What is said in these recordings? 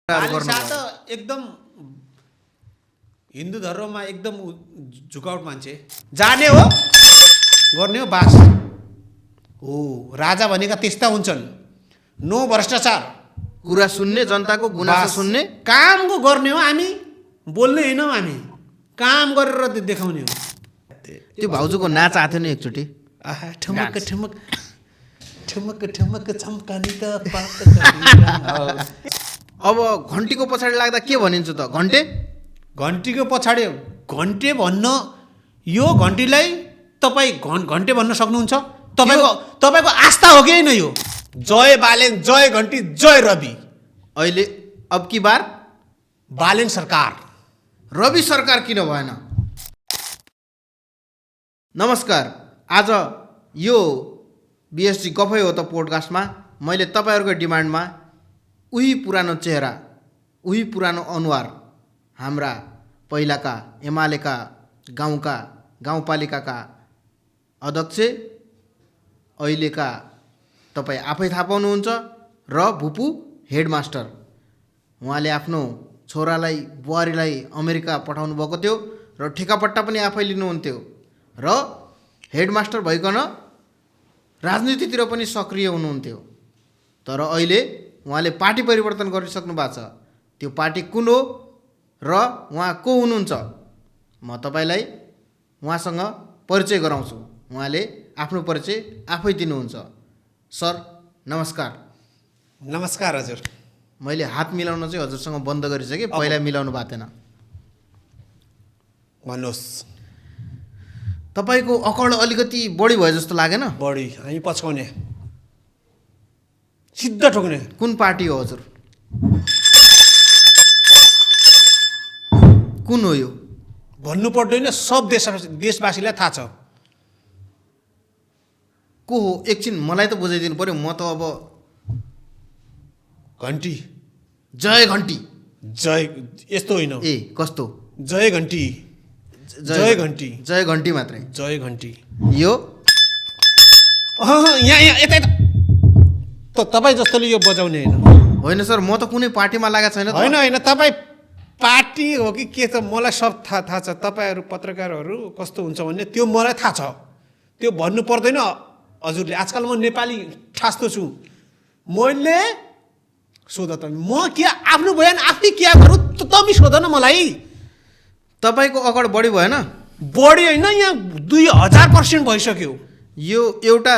एकदम हिन्दू धर्ममा एकदम झुकाउट मान्छे जाने हो गर्ने हो बास हो। राजा भनेका त्यस्ता हुन्छन्, नो भ्रष्टाचार, कुरा सुन्ने, जनताको गुनासो सुन्ने, काम गर्ने हो। हामी बोल्ने हैनौँ, हामी काम गरेर देखाउने हो। त्यो भाउजूको नाच आथ्यो नि एकचोटि। आहा ठमक ठमक ठमक ठमक चम्कानी त पात। अब घन्टीको पछाडि लाग्दा के भनिन्छ त? घन्टे घन्टीको पछाडि घन्टे भन्न, यो घन्टीलाई तपाईँ घन्टे भन्न सक्नुहुन्छ? तपाईँको आस्था हो कि होइन? यो जय बालेन, जय घन्टी, जय रवि। अहिले अब की बार बालेन सरकार, रवि सरकार किन भएन? नमस्कार, आज यो बिएसजी गफै हो त पोडकास्टमा मैले तपाईँहरूको डिमान्डमा उही पुरानो चेहरा, उही पुरानो अनुहार, हाम्रा पहिलाका एमालेका गाउँपालिकाका अध्यक्ष, अहिलेका तपाईँ आफै थाहा पाउनुहुन्छ, र भुपु हेडमास्टर। उहाँले आफ्नो छोरालाई बुहारीलाई अमेरिका पठाउनु भएको थियो र ठेकापट्टा पनि आफै लिनुहुन्थ्यो र हेडमास्टर भइकन राजनीतितिर पनि सक्रिय हुनुहुन्थ्यो। तर अहिले उहाँले पार्टी परिवर्तन गरिसक्नु भएको छ। त्यो पार्टी कुन हो र उहाँ को हुनुहुन्छ, म तपाईँलाई उहाँसँग परिचय गराउँछु। उहाँले आफ्नो परिचय आफै दिनुहुन्छ। सर नमस्कार। नमस्कार हजुर। मैले हात मिलाउन चाहिँ हजुरसँग बन्द गरिसकेँ, पहिला मिलाउनु भएको थिएन। भन्नुहोस्। तपाईँको अकड अलिकति बढी भयो जस्तो लागेन? बढी, हामी पछाउने, सिद्ध ठोक्ने। कुन पार्टी हो हजुर? कुन हो यो? भन्नु पर्दैन, सब देशवासीलाई थाहा छ को हो। एकछिन मलाई त बुझाइदिनु पर्यो। म त अब घन्टी, जय घन्टी, जय यस्तो होइन। ए कस्तो? जय घन्टी, जय घन्टी, जय घन्टी मात्रै। जय घन्टी यो यहाँ यता त तपाईँ जस्तोले यो बजाउने होइन सर। म त कुनै पार्टीमा लागेको छैन। होइन तपाईँ पार्टी हो कि के छ मलाई सब थाहा छ। तपाईँहरू पत्रकारहरू कस्तो हुन्छ भन्ने त्यो मलाई थाहा छ। त्यो भन्नु पर्दैन हजुरले। आजकल म नेपाली ठास्तो छु। मैले सोध त म के आफ्नो बयान आफै क्या गरौँ? तपाईँ सोध न मलाई। तपाईँको अकड बढी भएन? बढी होइन, यहाँ 2000% भइसक्यो। यो एउटा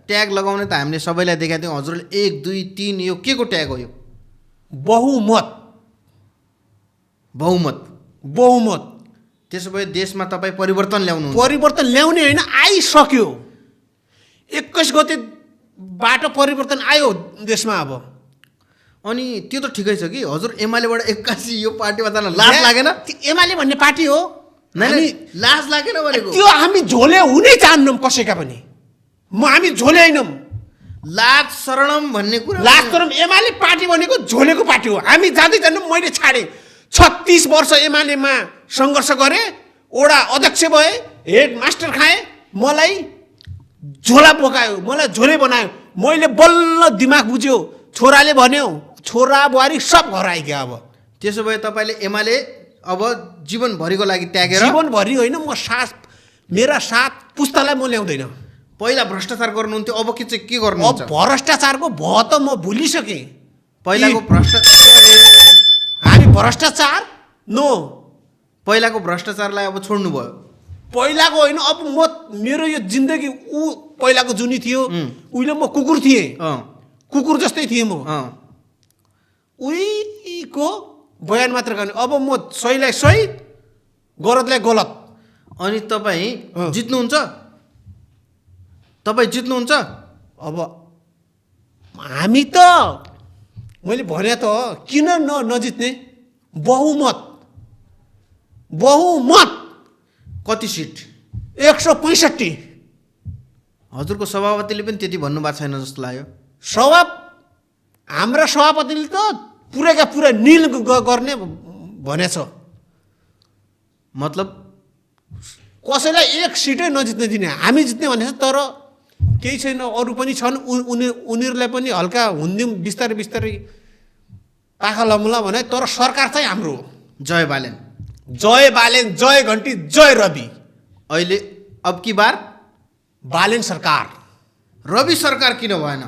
ट्याग लगाउने त हामीले सबैलाई देखाएको थियौँ। हजुरले 1 2 3 यो के को ट्याग हो? यो बहुमत। बहुमत, बहुमत। त्यसो भए देशमा तपाईँ परिवर्तन ल्याउनु? परिवर्तन ल्याउने होइन, आइसक्यो। 21 गतेबाट परिवर्तन आयो देशमा। अब अनि त्यो त ठिकै छ कि हजुर एमालेबाट 81 यो पार्टीमा जान लाज लागेन? एमाले भन्ने पार्टी हो। नहीं, लाज लागेन भनेको। त्यो हामी झोले हुनै चाहन्नौँ कसैका पनि। हामी झोले होइनौँ। लाज शरणम भन्ने कुरा, लाज शरणम। एमाले पार्टी भनेको झोलेको पार्टी हो। हामी जाँदै जान्नौँ। मैले छाडेँ। 36 वर्ष एमालेमा सङ्घर्ष गरेँ, वडा अध्यक्ष भएँ, हेड मास्टर खाएँ, मलाई झोला बोकायो, मलाई झोले बनायो। मैले बल्ल दिमाग बुझ्यो, छोराले भन्यो, छोरा बुहारी सब घर आइगयो। अब त्यसो भए तपाईँले एमाले अब जीवनभरिको लागि त्यागेर? जीवनभरि होइन, म मेरा 7 पुस्तालाई म ल्याउँदैन। पहिला भ्रष्टाचार गर्नुहुन्थ्यो, अब के चाहिँ के अब गर्नुहुन्छ? भ्रष्टाचारको भयो त म भुलिसकेँ। पहिलाको हामी भ्रष्टाचार नो, पहिलाको भ्रष्टाचारलाई अब छोड्नुभयो? पहिलाको होइन। अब मेरो यो जिन्दगी पहिलाको जुनी थियो। उहिले म कुकुर थिएँ, कुकुर जस्तै थिएँ म। उहीको बयान मात्र गर्ने। अब म सहीलाई सही, गलतलाई गलत। अनि तपाईँ जित्नुहुन्छ? तपाईँ जित्नुहुन्छ? अब हामी त मैले भने त किन नजित्ने? बहुमत, बहुमत। कति सिट? 165। हजुरको सभापतिले पनि त्यति भन्नुभएको छैन जस्तो लाग्यो। हाम्रा सभापतिले त पुरैका पुरा निल गर्ने भनेछ। मतलब कसैलाई 1 सिटै नजित्ने दिने, हामी जित्ने भनेछ। तर केही छैन, अरू पनि छन्, उनीहरूलाई पनि हल्का हुन्दिउँ बिस्तारै बिस्तारै। पाखा लमुला भने तर सरकार चाहिँ हाम्रो हो। जय बालेन। जय बालेन, जय घन्टी, जय रवि। अहिले अब की बार बालेन सरकार। रवि सरकार किन भएन?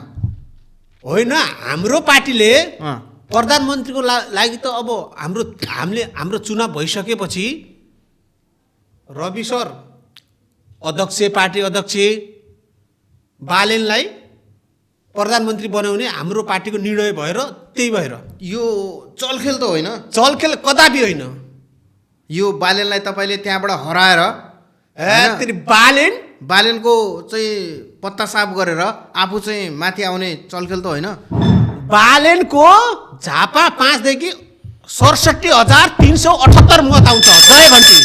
होइन, हाम्रो पार्टीले अँ, प्रधानमन्त्रीको लागि त अब हाम्रो चुनाव भइसकेपछि रवि सर अध्यक्ष, पार्टी अध्यक्ष बालेनलाई प्रधानमन्त्री बनाउने हाम्रो पार्टीको निर्णय भएर त्यही भएर। यो चलखेल त होइन। चलखेल कदापि होइन। यो बालेनलाई तपाईँले त्यहाँबाट हराएर तेरि बालेन बालेनको चाहिँ पत्ता साफ गरेर आफू चाहिँ माथि आउने चलखेल त होइन। बालेनको झापा 5 देखि 67,378 मत आउँछ। जय घन्टी।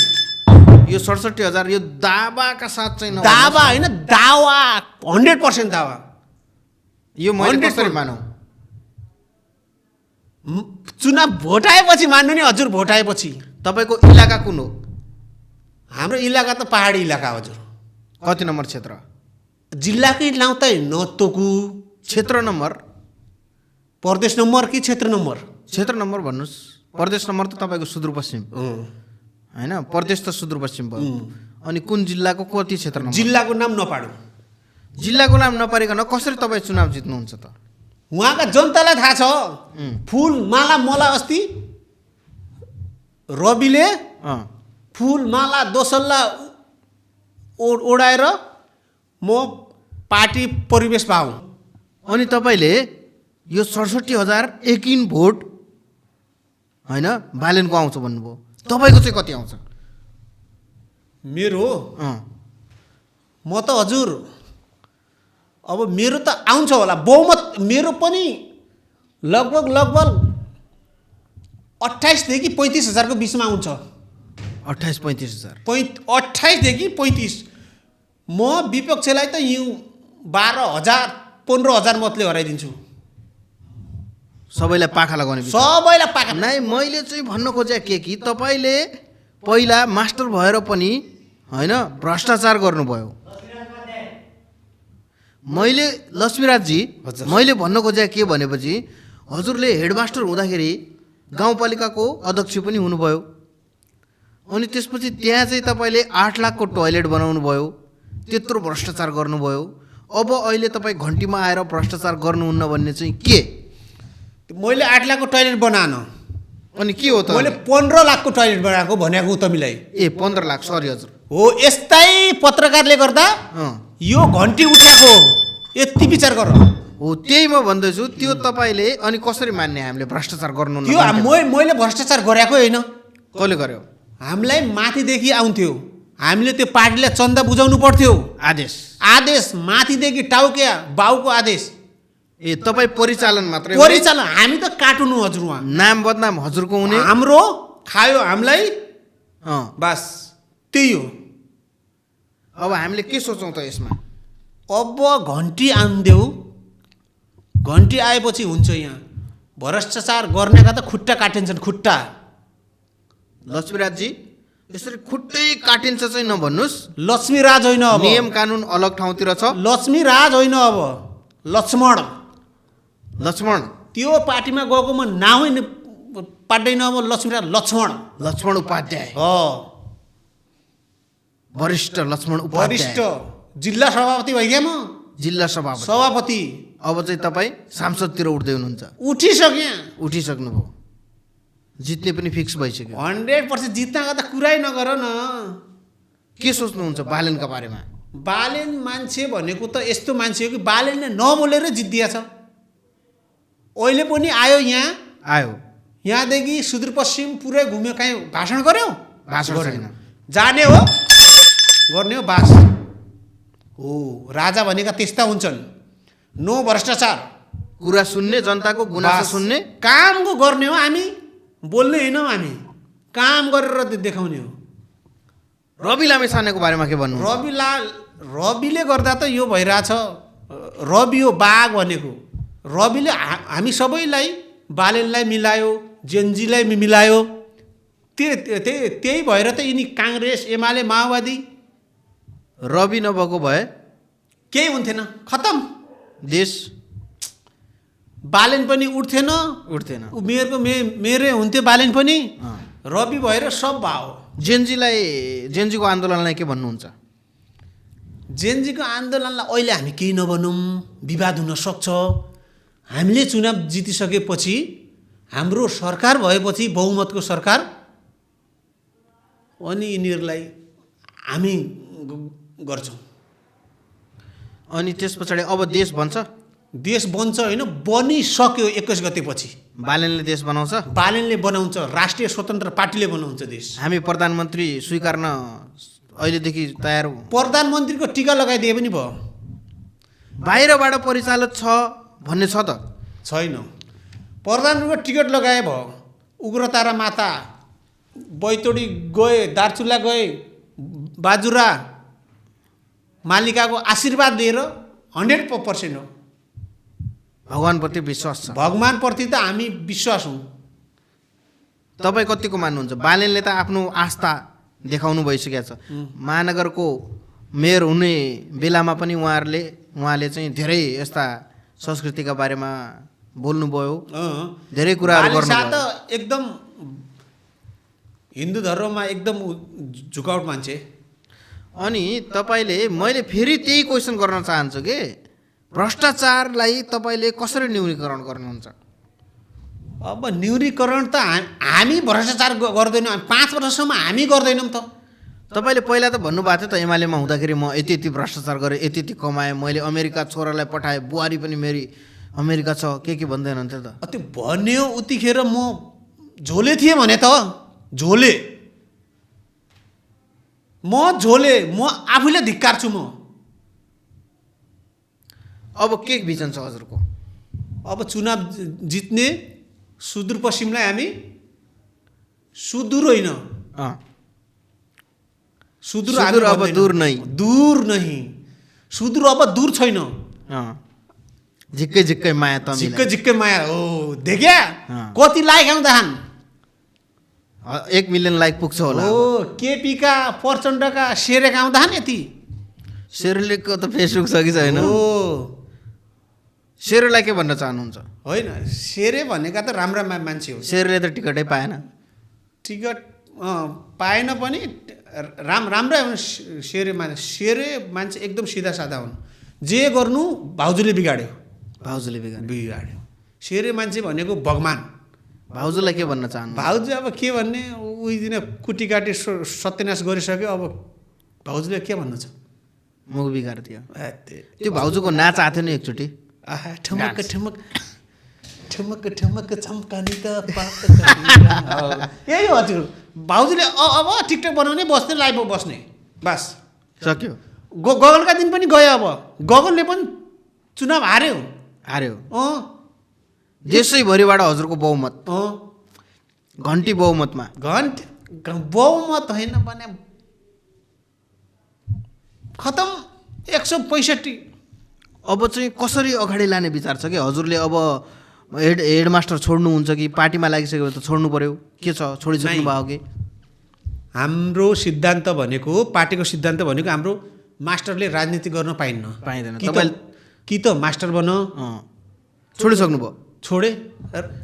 यो 67,000 यो दावाका साथ चाहिँ दावा होइन, दावा 100% दावा। यो मैले 100% कसरी मानौ? चुनाव भोट आएपछि मान्नु नि हजुर। भोट आएपछि तपाईँको इलाका कुन हो? हाम्रो इलाका त पहाडी इलाका हजुर। कति नम्बर क्षेत्र? जिल्लाकै नाउँ त नतोकु। क्षेत्र नम्बर? प्रदेश नम्बर कि क्षेत्र नम्बर? क्षेत्र नम्बर भन्नुहोस्। प्रदेश नम्बर त तपाईँको सुदूरपश्चिम होइन, प्रदेश त सुदूरपश्चिम भयो। अनि कुन जिल्लाको कति क्षेत्र नम्बर? जिल्लाको नाम नपाडौँ। जिल्लाको नाम नपारिकन कसरी तपाईँ चुनाव जित्नुहुन्छ त? उहाँका जनतालाई थाहा छ। फुल माला मला अस्ति रविले फुल माला दोसल्ला ओढाएर म पार्टी परिवेश पाऊँ। अनि तपाईँले यो 67,000 एकिन भोट होइन बालेनको आउँछ भन्नुभयो, तपाईँको चाहिँ कति आउँछ? मेरो म त हजुर अब मेरो त आउँछ होला बहुमत। मेरो पनि लगभग 28 देखि 35,000 को बिचमा आउँछ। 28-35,000। 28 देखि 35। म विपक्षलाई त यो 12,000 15,000 मतले हराइदिन्छु। सबैलाई पाखा लगाउने विचार? सबैलाई पाका नै। मैले चाहिँ भन्न खोजेँ के कि तपाईँले पहिला मास्टर भएर पनि होइन भ्रष्टाचार गर्नुभयो। मैले लक्ष्मीराजजी मैले भन्न खोजेँ के भनेपछि हजुरले हेडमास्टर हुँदाखेरि गाउँपालिकाको अध्यक्ष पनि हुनुभयो। अनि त्यसपछि त्यहाँ चाहिँ तपाईँले 8 लाखको टोयलेट बनाउनु भयो, त्यत्रो भ्रष्टाचार गर्नुभयो। अब अहिले तपाईँ घन्टीमा आएर भ्रष्टाचार गर्नुहुन्न भन्ने चाहिँ के? मैले 8 लाखको टोयलेट बनाएन। अनि के हो त? मैले 15 लाखको टोयलेट बनाएको भनेको तपाईँलाई। ए 15 लाख, सरी हजुर। हो, यस्तै पत्रकारले गर्दा यो घन्टी उठाएको। यति विचार गर। हो त्यही म भन्दैछु। त्यो तपाईँले अनि कसरी मान्ने हामीले भ्रष्टाचार गर्नुहुन्न? त्यो मैले भ्रष्टाचार गरेको होइन। कसले गर्यो? हामीलाई माथिदेखि आउँथ्यो, हामीले त्यो पार्टीलाई चन्दा बुझाउनु पर्थ्यो। आदेश माथिदेखि टाउके बाउको आदेश। ए तपाईँ परिचालन मात्रै? परिचालन हामी त काटुनु हजुर। उहाँ नाम बदनाम हजुरको हुने, हाम्रो खायो हामीलाई, बस त्यही हो। अब हामीले के सोचौँ त यसमा? अब घन्टी आनिदेऊ। घन्टी आएपछि हुन्छ। यहाँ भ्रष्टाचार गर्नेका त खुट्टा काटिन्छन्, खुट्टा। लक्ष्मीराजजी यसरी खुट्टै काटिन्छ चाहिँ नभन्नुहोस्। लक्ष्मीराज होइन, अब नियम कानुन अलग ठाउँतिर छ। लक्ष्मीराज होइन, अब लक्ष्मण। त्यो पार्टीमा गएको म नामै पाड्दैन। अब लक्ष्मीराज, लक्ष्मण उपाध्याय हो। वरिष्ठ लक्ष्मण उपाध्याय, वरिष्ठ जिल्ला सभापति भइगएँ म। जिल्ला सभापति। अब चाहिँ तपाईँ सांसदतिर उठ्दै हुनुहुन्छ? उठिसक्नुभयो। जित्ने पनि फिक्स भइसक्यो? 100% जित्नका त कुरै नगर न। के सोच्नुहुन्छ बालेनका बारेमा? बालेन मान्छे भनेको त यस्तो मान्छे हो कि बालेनले नबोलेर जित्दिया छ। अहिले पनि आयो, यहाँदेखि सुदूरपश्चिम पुरै घुम्यो। कहीँ भाषण गर्यो? भाषण छैन। जाने हो, गर्ने हो, बास हो। राजा भनेका त्यस्ता हुन्छन्। नो भ्रष्टाचार, कुरा सुन्ने, जनताको गुनासो सुन्ने, कामको गर्ने हो। हामी बोल्ने होइनौँ, हामी काम गरेर देखाउने हो। रवि लामिछानेको बारेमा के भन्नु? रविले गर्दा त यो भइरहेछ। रवि हो बाघ भनेको। रविले हामी सबैलाई, बालेनलाई मिलायो, जेनजीलाई मिलायो। त्यही भएर त यिनी काङ्ग्रेस, एमाले, माओवादी। रवि नभएको भए केही हुन्थेन, खतम। देश बालेन पनि उठ्थेन, उठ्थेन। मेयरको मेयरै हुन्थ्यो बालेन पनि, रवि भएर सब भयो। जेन्जीको आन्दोलनलाई के भन्नुहुन्छ? जेनजीको आन्दोलनलाई अहिले हामी केही नभनौँ, विवाद हुन सक्छ। हामीले चुनाव जितिसकेपछि हाम्रो सरकार भएपछि बहुमतको सरकार, अनि यिनीहरूलाई हामी गर्छौँ। अनि त्यस पछाडि अब देश बन्छ? देश बन्छ होइन, बनिसक्यो 21 गतेपछि। बालेनले देश बनाउँछ? बालेनले बनाउँछ, राष्ट्रिय स्वतन्त्र पार्टीले बनाउँछ देश। हामी प्रधानमन्त्री स्वीकार्न अहिलेदेखि तयार हौँ। प्रधानमन्त्रीको टिका लगाइदिए पनि भयो। बाहिरबाट परिचालित छ भन्ने छ त? छैन। प्रधानमन्त्रीको टिकट लगाए भयो। उग्रतारा माता, बैतडी गए, दार्चुला गए, बाजुरा मालिकाको आशीर्वाद लिएर 100% हो। भगवानप्रति विश्वास छ? भगवानप्रति त हामी विश्वास हौँ। तपाईँ कतिको मान्नुहुन्छ? बालेनले त आफ्नो आस्था देखाउनु भइसकेको छ। महानगरको मेयर हुने बेलामा पनि उहाँले चाहिँ धेरै यस्ता संस्कृतिका बारेमा बोल्नुभयो, धेरै कुराहरू गर्नुभयो। त एकदम हिन्दू धर्ममा एकदम झुकाउट मान्छे। अनि तपाईँले, मैले फेरि त्यही क्वेसन गर्न चाहन्छु कि भ्रष्टाचारलाई तपाईँले कसरी न्यूनीकरण गर्नुहुन्छ? अब न्यूनीकरण त हामी भ्रष्टाचार गर्दैनौँ। 5 वर्षसम्म हामी गर्दैनौँ त। तपाईँले पहिला त भन्नुभएको थियो त, एमालेमा हुँदाखेरि म यति भ्रष्टाचार गरेँ, यति कमाएँ, मैले अमेरिका छोरालाई पठाएँ, बुहारी पनि मेरी अमेरिका छ, के भन्दैन थियो त? त्यो भन्यो उतिखेर म झोले थिएँ भने त, झोले म आफूले धिक्कार्छु। म अब के भिजन छ हजुरको? अब चुनाव जित्ने, सुदूरपश्चिमलाई हामी सुदूर होइन, सुदूर अब दूर नै, सुदूर अब दूर छैन। झिक्कै माया त झिक्कै माया हो। देख्या कति लाइक आउँदा 1 मिलियन लाइक पुग्छ होला। हो, केपी का प्रचण्डका शेरेक आउँदा यति। शेरलेको त फेसबुक छ कि छैन? हो, शेरलाई के भन्न चाहनुहुन्छ? होइन, शेरे भनेका त राम्रा मान्छे हो। शेरले त टिकटै पाएन। टिकट पाएन पनि राम्रै हुन्। शेरे मान्छे एकदम सिधा साधा हुन्। जे गर्नु भाउजूले बिगाड्यो। शेरे मान्छे भनेको भगवान। भाउजूलाई के भन्न चाहनु? भाउजू अब के भन्ने, उही दिन कुटी काटी सत्यानाश गरिसक्यो। अब भाउजूले के भन्नु छ? मुख बिगारिदियो। त्यो भाउजूको नाच आएको थियो नि एकचोटि। ठमक चम्कानी त यही हो हजुर। भाउजूले अब टिकटक बनाउने, बस्ने, लाइभ बस्ने, बस सक्यो। गगनका दिन पनि गयो। अब गगनले पनि चुनाव हार्यो। देशैभरिबाट हजुरको बहुमत, घन्टी बहुमतमा। बहुमत होइन भने खतम, 165। अब चाहिँ कसरी अगाडि लाने विचार छ कि हजुरले? अब हेडमास्टर छोड्नुहुन्छ कि पार्टीमा लागिसक्यो त छोड्नु पर्यो? के छ, छोडिसक्नु भयो कि? हाम्रो सिद्धान्त भनेको, पार्टीको सिद्धान्त भनेको, हाम्रो मास्टरले राजनीति गर्न पाइँदैन। कि त मास्टर बन। छोडिसक्नु भयो? छोडे,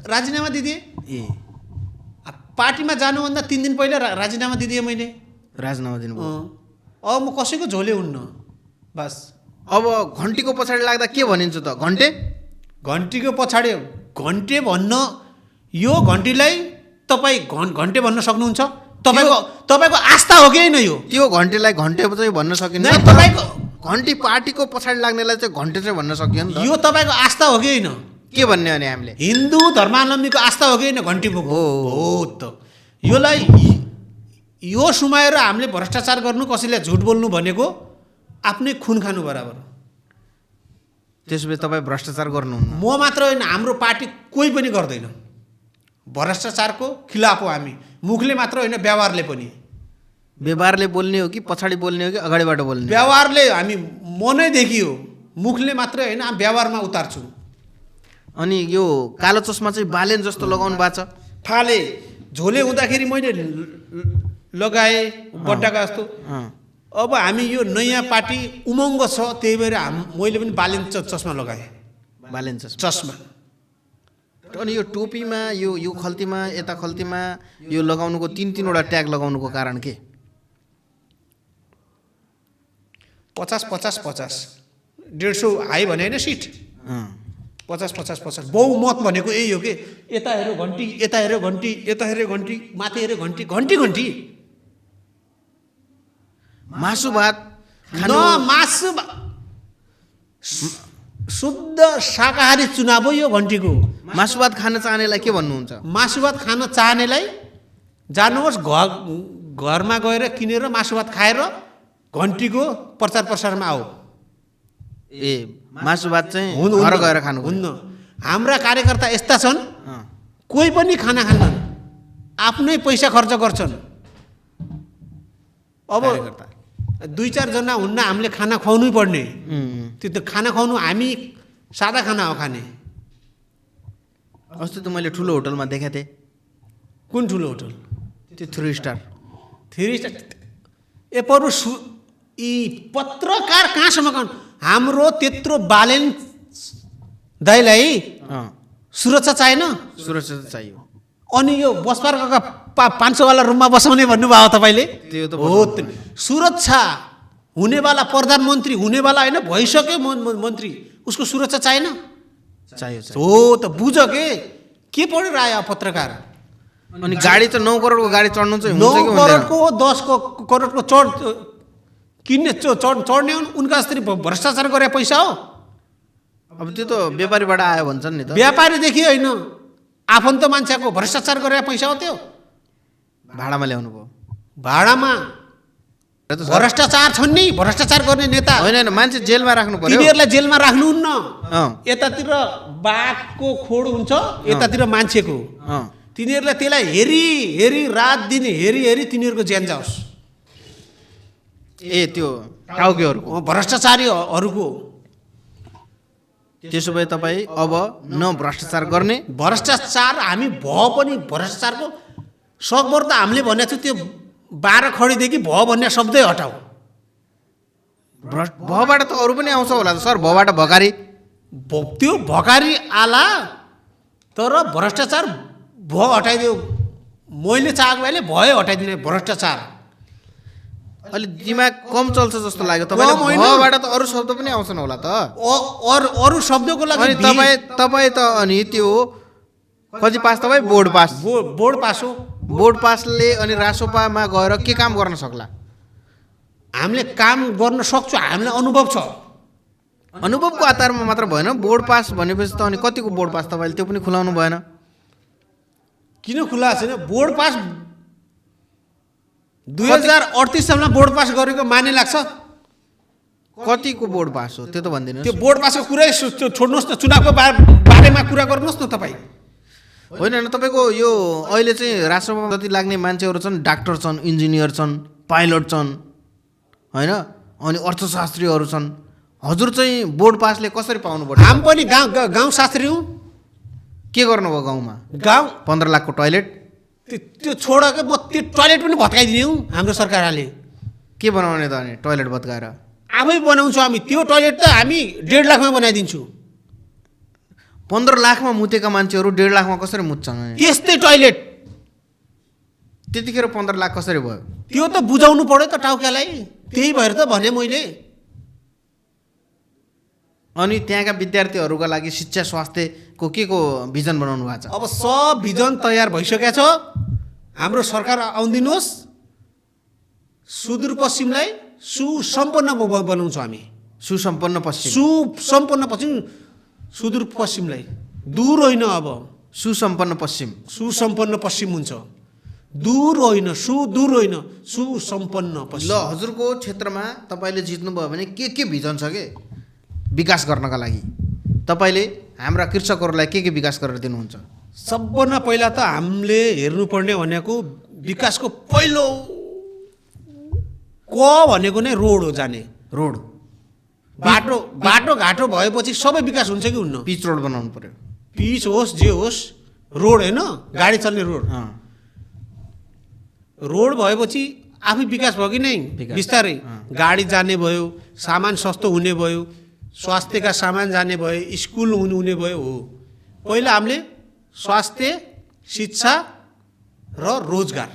राजीनामा दिदिएँ। पार्टीमा जानुभन्दा 3 दिन पहिला राजीनामा दिदिएँ मैले। राजीनामा दिनुभयो? अब म कसैको झोले हुन्न, बस। अब घन्टीको पछाडि लाग्दा के भनिन्छ त? घन्टीको पछाडि घन्टे भन्न, यो घन्टीलाई तपाईँ घन्टे भन्न सक्नुहुन्छ? तपाईँको आस्था हो कि होइन? यो त्यो घन्टीलाई घन्टे चाहिँ भन्न सकिन्छ? तपाईँको घन्टी पार्टीको पछाडि लाग्नेलाई चाहिँ घन्टे चाहिँ भन्न सकियो नि त? यो तपाईँको आस्था हो कि होइन? के भन्ने अनि हामीले? हिन्दू धर्मावलम्बीको आस्था हो कि होइन? घन्टी बोक्नु हो त। यो सुमाएर हामीले भ्रष्टाचार गर्नु, कसैलाई झुट बोल्नु भनेको आफ्नै खुन खानु बराबर। त्यसपछि तपाईँ भ्रष्टाचार गर्नुहुन्न? म मात्र होइन, हाम्रो पार्टी कोही पनि गर्दैन। भ्रष्टाचारको खिलाफ हो हामी। मुखले मात्र होइन, व्यवहारले पनि। व्यवहारले बोल्ने हो कि पछाडि बोल्ने हो कि अगाडिबाट बोल्ने? व्यवहारले। हामी मनैदेखि हो, मुखले मात्रै होइन, व्यवहारमा उतार्छु। अनि यो कालो चस्मा चाहिँ बालेन जस्तो लगाउनु भएको छ? फाले झोले हुँदाखेरि मैले लगाएँ, बड्डाका जस्तो। अब हामी यो नयाँ पार्टी उमङ्ग छ, त्यही भएर मैले पनि बालेन चस्मा लगाएँ। बालेन चस्मा। अनि यो टोपीमा यो खल्तीमा यता खल्तीमा यो लगाउनुको 3-3वटा ट्याग लगाउनुको कारण के? 50-50-50 150 हाई भने होइन सिट 50-50-50 बहुमत भनेको यही हो कि यता हेऱ्यो घन्टी यता हेऱ्यो घन्टी यता हेऱ्यो घन्टी माथि हेऱ्यो घन्टी घन्टी घन्टी मासु भात न मासु शुद्ध शाकाहारी चुनाव हो यो घन्टीको। मासु भात खान चाहनेलाई के भन्नुहुन्छ? मासु भात खान चाहनेलाई जानुहोस् घरमा गएर किनेर मासु भात खाएर घन्टीको प्रचार प्रसारमा आऊ। ए मासु भात चाहिँ घर गएर खानु हुन्न। हाम्रा कार्यकर्ता यस्ता छन् कोही पनि खाना खान्नन् आफ्नै पैसा खर्च गर्छन्। अब 2-4 जना हुन्न हामीले खाना खुवाउनै पर्ने। त्यो त खाना खुवाउनु हामी सादा खाना हो खाने। अस्ति त मैले ठुलो होटलमा देखेको थिएँ। कुन ठुलो होटल? त्यो 3 स्टार। 3 स्टार ए परु यी पत्रकार कहाँसम्म हाम्रो त्यत्रो बालेन दाइलाई सुरक्षा चाहिएन? सुरक्षा चाहियो। अनि यो बस पार्कका 500 वाला रुममा बसाउने भन्नुभयो तपाईँले? त्यो त हो सुरक्षा हुनेवाला प्रधानमन्त्री हुनेवाला होइन भइसक्यो मन्त्री उसको सुरक्षा चाहिएन? चाहियो। हो त बुझ के पढेर आयो पत्रकार? अनि गाडी त 9 करोडको गाडी चढ्नु चाहिँ 9 करोडको 10 करोडको किन्ने चढ्ने उनका जस्तै भ्रष्टाचार गरे पैसा हो। अब त्यो त व्यापारीबाट आयो भन्छन् नि त। व्यापारीदेखि होइन आफन्त मान्छेको भ्रष्टाचार गरे पैसा हो त्यो। भाडामा ल्याउनु भयो। भाडामा भ्रष्टाचार छन् नि भ्रष्टाचार गर्ने नेता। होइन मान्छे जेलमा राख्नु पर्यो। तिनीहरूलाई जेलमा राख्नुहुन्न। यतातिर बाघको खोड हुन्छ यतातिर मान्छेको। तिनीहरूलाई त्यसलाई हेरी हेरी रात दिन हेरी हेरी तिनीहरूको ज्यान जाओस्। ए त्यो टाउकेहरूको भ्रष्टाचारीहरूको। त्यसो भए तपाईँ अब न भ्रष्टाचार गर्ने। भ्रष्टाचार हामी भयो पनि भ्रष्टाचारको सकभर त हामीले भनेको छु त्यो 12 खडीदेखि भयो भन्ने शब्दै हटाऊ। भबाट त अरू पनि आउँछ होला सर। भबाट भकारी त्यो भकारी आला तर भ्रष्टाचार भयो हटाइदियो। मैले चाहेको भएले भयो हटाइदिने भ्रष्टाचार। अलि दिमाग कम चल्छ जस्तो लाग्यो तपाईँलाई। भबाट त अरू शब्द पनि आउँछन् होला त। अरू शब्दको लागि तपाईँ त अनि त्यो कति पास तपाईँ? Board pass. बोर्ड पास हो। बोर्ड पासले अनि रासोपामा गएर के काम गर्न सक्ला? हामीले काम गर्न सक्छौँ। हामीलाई अनुभव छ। अनुभवको आधारमा मात्र भएन। बोर्ड पास भनेपछि त अनि कतिको बोर्ड पास तपाईँले त्यो पनि खुलाउनु भएन? किन खुला छैन? बोर्ड पास 2038 सालमा बोर्ड पास गरेको माने लाग्छ। कतिको बोर्ड पास हो त्यो त भनिदिनुहोस्। त्यो बोर्ड पासको कुरै छोड्नुहोस् न। चुनावको बारेमा कुरा गर्नुहोस् न तपाईँ। होइन तपाईँको यो अहिले चाहिँ राष्ट्रमा जति लाग्ने मान्छेहरू छन् डाक्टर छन् इन्जिनियर छन् पाइलट छन् होइन अनि अर्थशास्त्रीहरू छन्। हजुर चाहिँ बोर्ड पासले कसरी पाउनु पर्छ? हामी पनि गाउँ शास्त्री हौँ। के गर्नुभयो गाउँमा? गाउँ 15 लाखको टोयलेट त्यो छोडेको म त्यो टोयलेट पनि भत्काइदिने हौँ। हाम्रो सरकारले के बनाउने त अनि टोयलेट भत्काएर? आफै बनाउँछौँ हामी। त्यो टोयलेट त हामी 1.5 लाखमा बनाइदिन्छु। 15 लाखमा मुतेका मान्छेहरू 1.5 लाखमा कसरी मुत्छन्? यस्तै टोयलेट त्यतिखेर 15 लाख कसरी भयो? त्यो त बुझाउनु पर्यो त टाउकालाई। त्यही भएर त भने मैले। अनि त्यहाँका विद्यार्थीहरूका लागि शिक्षा स्वास्थ्यको के को भिजन बनाउनु भएको छ? अब सब भिजन तयार भइसकेको छ। हाम्रो सरकार आउँदिनुहोस्। सुदूरपश्चिमलाई सुसम्पन्न बनाउँछौँ हामी। सुसम्पन्न पश्चिम। सुसम्पन्न पश्चिम सुदूरपश्चिमलाई दूर होइन। अब सुसम्पन्न पश्चिम। सुसम्पन्न पश्चिम हुन्छ। दूर होइन सुदूर होइन सुसम्पन्न पश्चिम। ल हजुरको क्षेत्रमा तपाईँले जित्नुभयो भने के भिजन छ के विकास गर्नका लागि? तपाईँले हाम्रा कृषकहरूलाई के विकास गरेर दिनुहुन्छ? सबभन्दा पहिला त हामीले हेर्नुपर्ने भनेको विकासको पहिलो क भनेको नै रोड हो। जाने रोड बाटो घाटो भएपछि सबै विकास हुन्छ कि हुन्न? पिच रोड बनाउनु पर्यो। पिच होस् जे होस् रोड होइन गाडी चल्ने रोड। रोड भएपछि आफै विकास भयो कि नै? बिस्तारै गाडी जाने भयो सामान सस्तो हुने भयो स्वास्थ्यका सामान जाने भयो स्कुल हुने भयो। हो पहिला हामीले स्वास्थ्य, शिक्षा र रोजगार।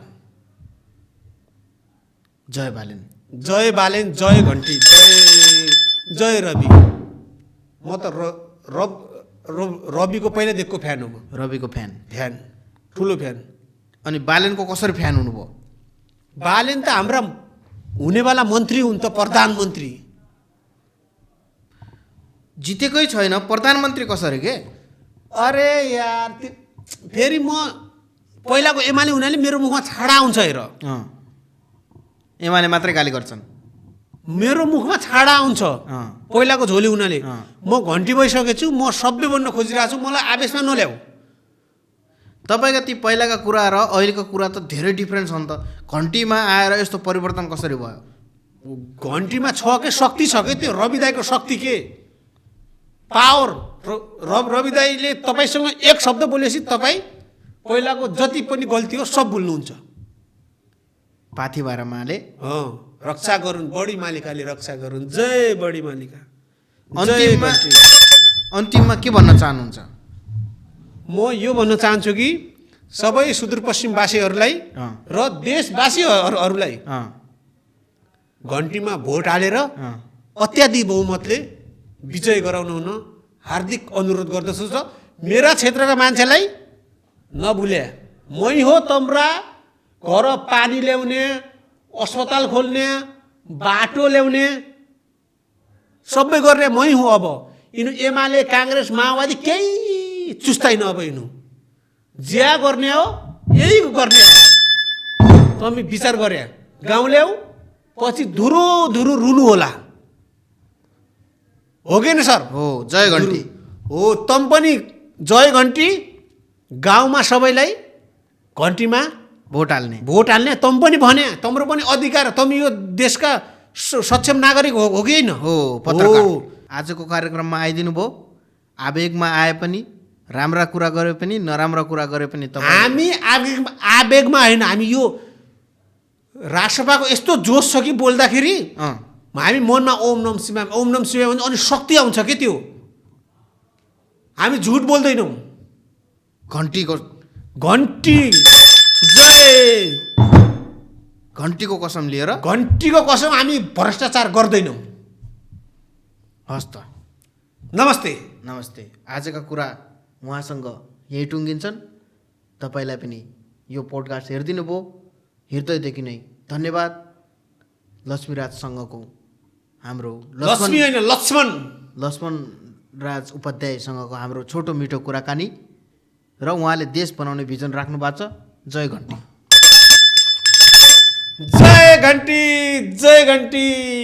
जय बालेन। जय बालेन, जय घन्टी, जय रवि। म त रविको पहिलादेखिको फ्यान हो म। रविको फ्यान। ठुलो फ्यान। अनि बालेनको कसरी फ्यान हुनुभयो? बालेन त हाम्रा हुनेवाला मन्त्री हुन् त, प्रधानमन्त्री। जितेकै छैन, प्रधानमन्त्री कसरी के? अरे यार, फेरि म पहिलाको एमाले हुनाले मेरो मुखमा छाडा आउँछ हेर। एमाले मात्रै गाली गर्छन्। मेरो मुखमा छाडा आउँछ पहिलाको झोली हुनाले। म घन्टी भइसकेको छु, म सभ्य बन्न खोजिरहेको छु, मलाई आवेशमा नल्याऊ। तपाईँका ती पहिलाका कुरा र अहिलेको कुरा त धेरै डिफ्रेन्स छ नि त। घन्टीमा आएर यस्तो परिवर्तन कसरी भयो? घन्टीमा छ के शक्ति छ के, त्यो रवि दाईको शक्ति के पावर। रवि दाईले तपाईँसँग एक शब्द बोलेपछि तपाईँ पहिलाको जति पनि गल्ती हो सब भुल्नुहुन्छ। पाथी बारामाले रक्षा गरून्, बडी मालिकाले रक्षा गरून्। जय बडी मालिका। अन्तिममा के भन्न चाहनुहुन्छ? म यो भन्न चाहन्छु कि सबै सुदूरपश्चिमवासीहरूलाई र देशवासीहरूलाई घन्टीमा भोट हालेर अत्याधिक बहुमतले विजय गराउनु हुन हार्दिक अनुरोध गर्दछु। मेरा क्षेत्रका मान्छेलाई नभुल्या, मै हो तम्रा घर पानी ल्याउने, अस्पताल खोल्ने, बाटो ल्याउने सबै गर्ने मै हुँ। अब यिनी एमाले, काङ्ग्रेस, माओवादी केही चुस्दैन। अब यिनी ज्या गर्ने हो, यही गर्ने हो। तमी विचार गरे गाउँ ल्याऊ, पछि धुरु धुरु रुनु होला। हो कि न सर? हो। जय घन्टी। हो, तम पनि जय घन्टी। गाउँमा सबैलाई घन्टीमा भोट हाल्ने तम पनि भने, तम्रो पनि अधिकार। तम यो देशका सक्षम नागरिक हो कि होइन? हो। पत्रकार आजको कार्यक्रममा आइदिनु भयो। आवेगमा आए पनि, राम्रा कुरा गरे पनि, नराम्रा कुरा गरे पनि हामी आवेगमा होइन। हामी यो राष्ट्रसभाको यस्तो जोस छ कि बोल्दाखेरि हामी मनमा ओम नम शिवाय भन्छ, अनि शक्ति आउँछ के त्यो। हामी झुट बोल्दैनौँ। घन्टी जय, घन्टीको कसम लिएर, घन्टीको कसम हामी भ्रष्टाचार गर्दैनौँ। हस् त। नमस्ते। आजका कुरा उहाँसँग यही टुङ्गिन्छन्। तपाईँलाई पनि यो पोडकास्ट हेरिदिनु भयो, हृदयदेखि नै धन्यवाद। लक्ष्मीराजसँगको हाम्रो लक्ष्मण राज उपाध्यायसँगको हाम्रो छोटो मिठो कुराकानी र उहाँले देश बनाउने भिजन राख्नु भएको छ। जय घन्टी। जय घन्टी।